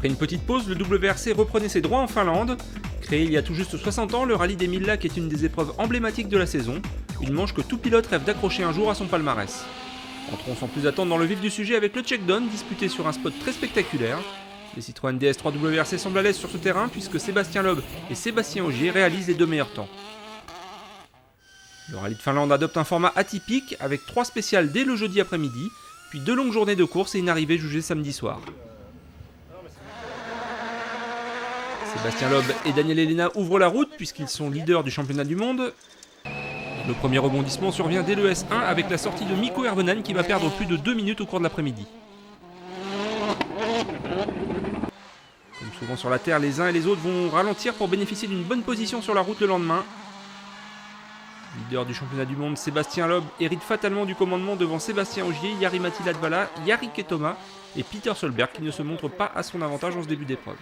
Après une petite pause, le WRC reprenait ses droits en Finlande. Créé il y a tout juste 60 ans, le rallye des 1000 lacs est une des épreuves emblématiques de la saison, une manche que tout pilote rêve d'accrocher un jour à son palmarès. Entrons sans plus attendre dans le vif du sujet avec le check-down disputé sur un spot très spectaculaire. Les Citroën DS3 WRC semblent à l'aise sur ce terrain puisque Sébastien Loeb et Sébastien Ogier réalisent les deux meilleurs temps. Le rallye de Finlande adopte un format atypique avec 3 spéciales dès le jeudi après-midi, puis 2 longues journées de course et une arrivée jugée samedi soir. Sébastien Loeb et Daniel Elena ouvrent la route puisqu'ils sont leaders du championnat du monde. Le premier rebondissement survient dès le S1 avec la sortie de Mikko Hervonen qui va perdre plus de 2 minutes au cours de l'après-midi. Comme souvent sur la terre, les uns et les autres vont ralentir pour bénéficier d'une bonne position sur la route le lendemain. Leader du championnat du monde, Sébastien Loeb hérite fatalement du commandement devant Sébastien Ogier, Jari-Matti Latvala, Jari Ketoma et Peter Solberg qui ne se montrent pas à son avantage en ce début d'épreuve.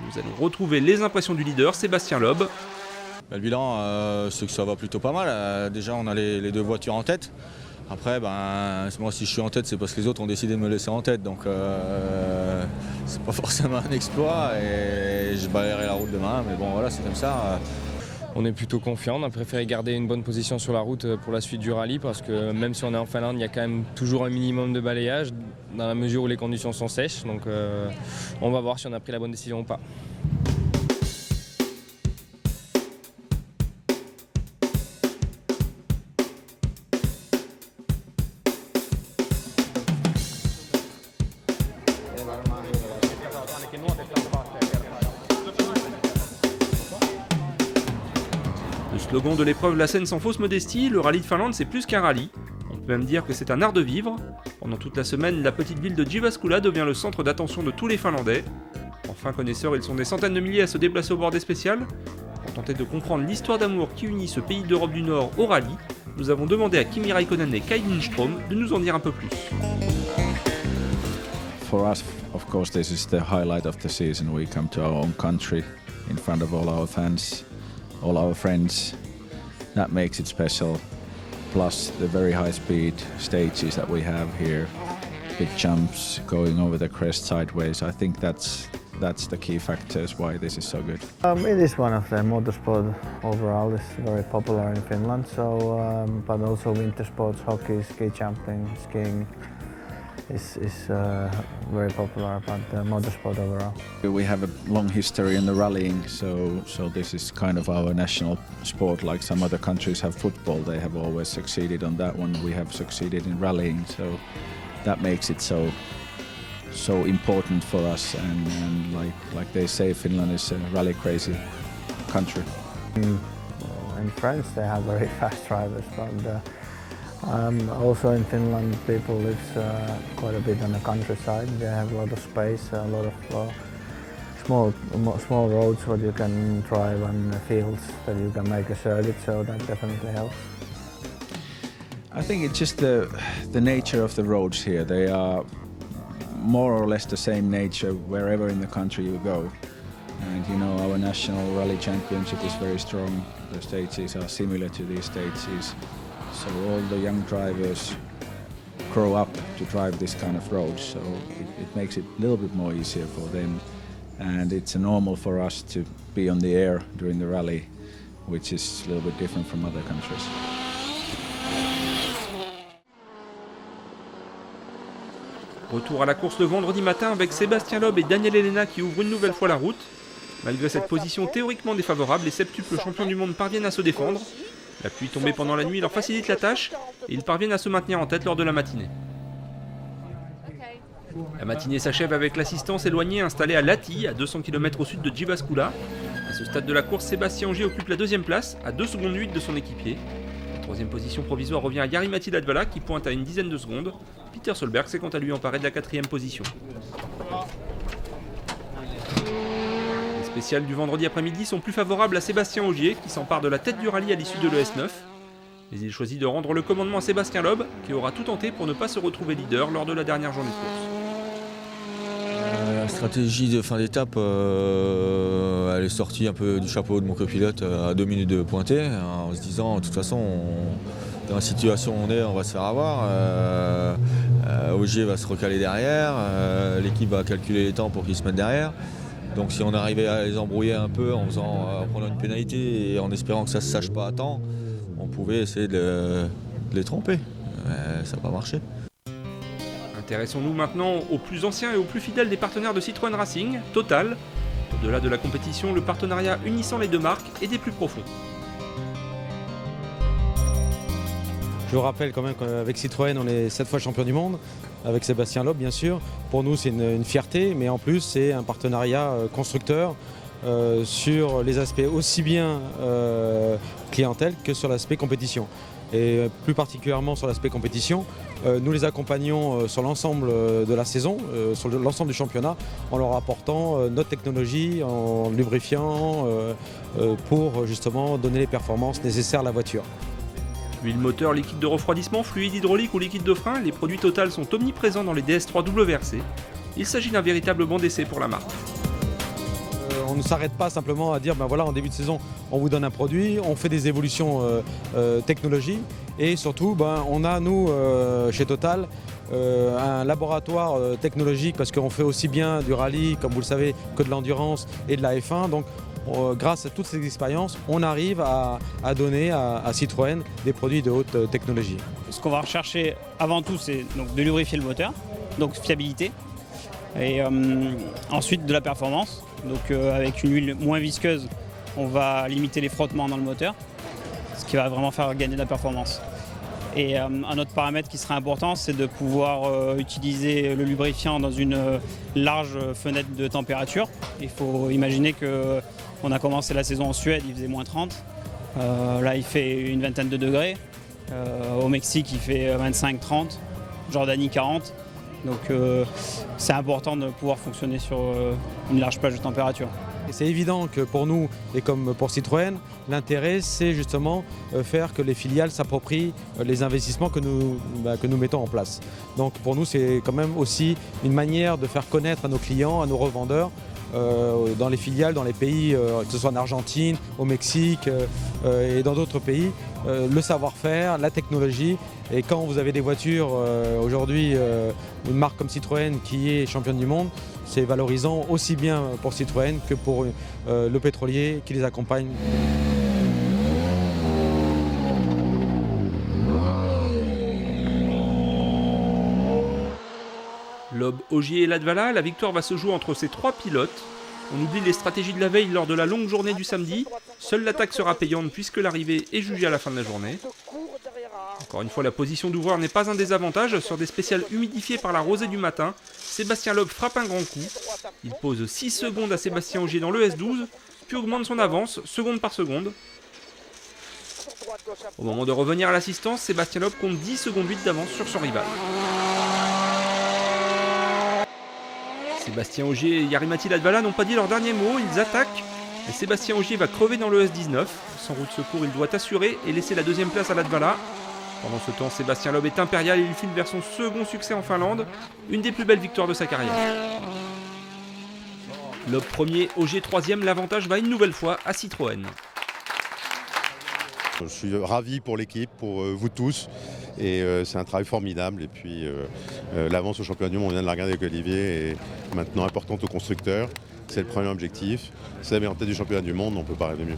Nous allons retrouver les impressions du leader, Sébastien Loeb. Le bilan, c'est que ça va plutôt pas mal. Déjà, on a les 2 voitures en tête. Après, moi, si je suis en tête, c'est parce que les autres ont décidé de me laisser en tête. Donc, c'est pas forcément un exploit. Et je balayerai la route demain. Mais bon, voilà, c'est comme ça. On est plutôt confiant. On a préféré garder une bonne position sur la route pour la suite du rallye parce que même si on est en Finlande, il y a quand même toujours un minimum de balayage dans la mesure où les conditions sont sèches. Donc, on va voir si on a pris la bonne décision ou pas. Le slogan de l'épreuve La Seine sans fausse modestie, le rallye de Finlande c'est plus qu'un rallye. On peut même dire que c'est un art de vivre. Pendant toute la semaine, la petite ville de Jyväskylä devient le centre d'attention de tous les Finlandais. Enfin connaisseurs, ils sont des centaines de milliers à se déplacer au bord des spéciales. Pour tenter de comprendre l'histoire d'amour qui unit ce pays d'Europe du Nord au rallye, nous avons demandé à Kimi Räikkönen et Kai Lindström de nous en dire un peu plus. For us, of course, this is the highlight of the season. We come to our own country in front of all our fans, all our friends. That makes it special. Plus the very high speed stages that we have here, big jumps going over the crest sideways. I think that's the key factors why this is so good. It is one of the motorsport overall. It's very popular in Finland. So, but also winter sports, hockey, ski jumping, skiing is very popular. But motorsport overall. We have a long history in the rallying, so this is kind of our national sport. Like some other countries have football, they have always succeeded on that one. We have succeeded in rallying, so that makes it so important for us. And like they say, Finland is a rally crazy country. In France, they have very fast drivers, but also in Finland, people live quite a bit on the countryside. They have a lot of space, a lot of small roads where you can drive and fields that you can make a circuit, so that definitely helps. I think it's just the nature of the roads here. They are more or less the same nature wherever in the country you go. And you know, our national rally championship is very strong. The stages are similar to these stages. So all the young drivers grow up to drive this kind of road, so it makes it a little bit more easier for them. And it's normal for us to be on the air during the rally, which is a little bit different from other countries. Retour à la course le vendredi matin avec Sébastien Loeb et Daniel Elena qui ouvrent une nouvelle fois la route. Malgré cette position théoriquement défavorable, les septuples champions du monde parviennent à se défendre. La pluie tombée pendant la nuit leur facilite la tâche et ils parviennent à se maintenir en tête lors de la matinée. La matinée s'achève avec l'assistance éloignée installée à Lahti, à 200 km au sud de Jyväskylä. À ce stade de la course, Sébastien Ogier occupe la deuxième place, à 2 secondes 8 de son équipier. La troisième position provisoire revient à Jari-Matti Latvala qui pointe à une dizaine de secondes. Peter Solberg s'est quant à lui emparé de la quatrième position. Les spéciales du vendredi après-midi sont plus favorables à Sébastien Ogier qui s'empare de la tête du rallye à l'issue de l'ES9. Mais il choisit de rendre le commandement à Sébastien Loeb qui aura tout tenté pour ne pas se retrouver leader lors de la dernière journée de course. La stratégie de fin d'étape, elle est sortie un peu du chapeau de mon copilote à 2 minutes de pointer, en se disant de toute façon, dans la situation où on est, on va se faire avoir. Ogier va se recaler derrière, l'équipe va calculer les temps pour qu'ils se mettent derrière. Donc si on arrivait à les embrouiller un peu en prenant une pénalité et en espérant que ça ne se sache pas à temps, on pouvait essayer de les tromper. Ça n'a pas marché. Intéressons-nous maintenant aux plus anciens et aux plus fidèles des partenaires de Citroën Racing, Total. Au-delà de la compétition, le partenariat unissant les deux marques est des plus profonds. Je vous rappelle quand même qu'avec Citroën, on est 7 fois champion du monde, avec Sébastien Loeb bien sûr. Pour nous, c'est une fierté, mais en plus, c'est un partenariat constructeur sur les aspects aussi bien clientèle que sur l'aspect compétition. Et plus particulièrement sur l'aspect compétition, nous les accompagnons sur l'ensemble de la saison, sur l'ensemble du championnat, en leur apportant notre technologie, en lubrifiant pour justement donner les performances nécessaires à la voiture. Huile moteur, liquide de refroidissement, fluide hydraulique ou liquide de frein, les produits Total sont omniprésents dans les DS3 WRC. Il s'agit d'un véritable banc d'essai pour la marque. On ne s'arrête pas simplement à dire ben voilà, en début de saison on vous donne un produit, on fait des évolutions technologiques et surtout ben, on a nous chez Total un laboratoire technologique parce qu'on fait aussi bien du rallye comme vous le savez que de l'endurance et de la F1 donc grâce à toutes ces expériences on arrive à donner à Citroën des produits de haute technologie. Ce qu'on va rechercher avant tout c'est donc de lubrifier le moteur, donc fiabilité et ensuite de la performance. Donc avec une huile moins visqueuse, on va limiter les frottements dans le moteur, ce qui va vraiment faire gagner de la performance. Et un autre paramètre qui serait important, c'est de pouvoir utiliser le lubrifiant dans une large fenêtre de température. Il faut imaginer qu'on a commencé la saison en Suède, il faisait moins 30. Là, il fait une vingtaine de degrés. Au Mexique, il fait 25-30. Jordanie, 40. Donc c'est important de pouvoir fonctionner sur une large plage de température. C'est évident que pour nous et comme pour Citroën, l'intérêt c'est justement faire que les filiales s'approprient les investissements que nous mettons en place. Donc pour nous c'est quand même aussi une manière de faire connaître à nos clients, à nos revendeurs, dans les filiales, dans les pays, que ce soit en Argentine, au Mexique et dans d'autres pays, le savoir-faire, la technologie. Et quand vous avez des voitures, aujourd'hui, une marque comme Citroën qui est championne du monde, c'est valorisant aussi bien pour Citroën que pour le pétrolier qui les accompagne. Loeb, Ogier et Latvala, la victoire va se jouer entre ces trois pilotes. On oublie les stratégies de la veille lors de la longue journée du samedi. Seule l'attaque sera payante puisque l'arrivée est jugée à la fin de la journée. Encore une fois, la position d'ouvreur n'est pas un désavantage. Sur des spéciales humidifiées par la rosée du matin, Sébastien Loeb frappe un grand coup. Il pose 6 secondes à Sébastien Ogier dans le S12, puis augmente son avance seconde par seconde. Au moment de revenir à l'assistance, Sébastien Loeb compte 10 secondes 8 d'avance sur son rival. Sébastien Ogier et Jari-Matti Latvala n'ont pas dit leur dernier mot, ils attaquent. Et Sébastien Ogier va crever dans le S19. Sans roue de secours, il doit assurer et laisser la deuxième place à Latvala. Pendant ce temps, Sébastien Loeb est impérial et il file vers son second succès en Finlande, une des plus belles victoires de sa carrière. Loeb premier, Ogier troisième, l'avantage va une nouvelle fois à Citroën. Je suis ravi pour l'équipe, pour vous tous, et c'est un travail formidable. Et puis l'avance au championnat du monde, on vient de la regarder avec Olivier, et maintenant importante au constructeur. C'est le premier objectif. C'est la meilleure tête du championnat du monde, on ne peut pas rêver mieux.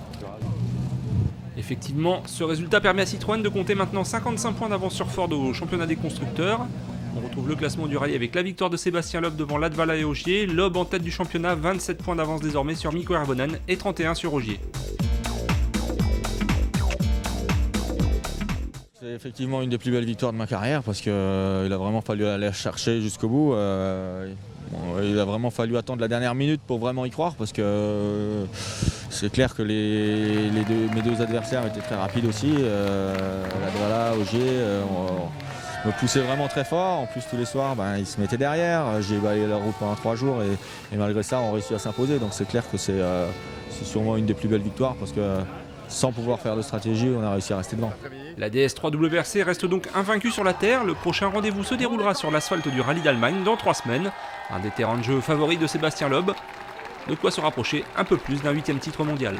Effectivement, ce résultat permet à Citroën de compter maintenant 55 points d'avance sur Ford au championnat des constructeurs. On retrouve le classement du rallye avec la victoire de Sébastien Loeb devant Latvala et Ogier. Loeb en tête du championnat, 27 points d'avance désormais sur Mikko Hirvonen et 31 sur Ogier. C'est effectivement une des plus belles victoires de ma carrière parce qu'il a vraiment fallu aller chercher jusqu'au bout. Il a vraiment fallu attendre la dernière minute pour vraiment y croire parce que c'est clair que mes deux adversaires étaient très rapides aussi. Latvala, Ogier me poussaient vraiment très fort. En plus tous les soirs ils se mettaient derrière. J'ai balayé leur route pendant 3 jours et malgré ça on réussit à s'imposer. Donc c'est clair que c'est sûrement une des plus belles victoires parce que sans pouvoir faire de stratégie, on a réussi à rester devant. La DS3 WRC reste donc invaincue sur la terre. Le prochain rendez-vous se déroulera sur l'asphalte du Rallye d'Allemagne dans 3 semaines. Un des terrains de jeu favoris de Sébastien Loeb. De quoi se rapprocher un peu plus d'un 8e titre mondial.